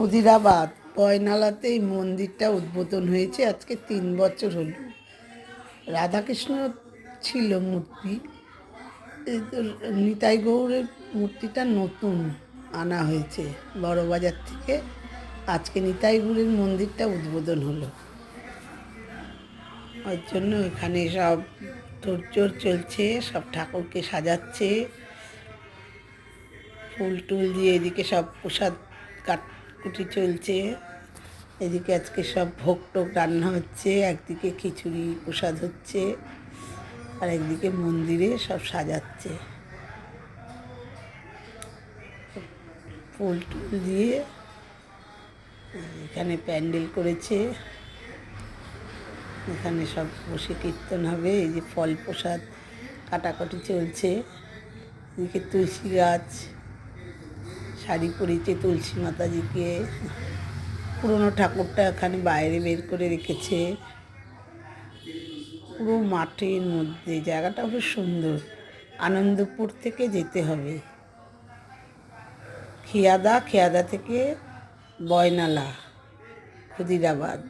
ক্ষুদিরাবাদ বয়নালাতে এই মন্দিরটা উদ্বোধন হয়েছে আজকে 3 বছর হলো। রাধাকৃষ্ণ ছিল মূর্তি, এই তো নিতাই গৌরের মূর্তিটা নতুন আনা হয়েছে বড়বাজার থেকে। আজকে নিতাই গৌরের মন্দিরটা উদ্বোধন হলো, ওর জন্য এখানে সব তোড়জোড় চলছে, সব ঠাকুরকে সাজাচ্ছে ফুল টুল দিয়ে। এদিকে সব প্রসাদ কাটকুটি চলছে, এদিকে আজকে সব ভোগ টোগ রান্না হচ্ছে, একদিকে খিচুড়ি প্রসাদ হচ্ছে আর একদিকে মন্দিরে সব সাজাচ্ছে ফুল টুল দিয়ে। এখানে প্যান্ডেল করেছে, এখানে সব বসে কীর্তন হবে। এই যে ফল প্রসাদ কাটাকাটি চলছে। এদিকে তুলসী গাছ, শাড়ি পরিয়েছে তুলসী মাতাজিকে। পুরনো ঠাকুরটা এখানে বাইরে বের করে রেখেছে, পুরো মাঠের মধ্যে। জায়গাটা খুব সুন্দর। আনন্দপুর থেকে যেতে হবে খেয়াদা থেকে বয়নালা, ক্ষুদিরাবাদ।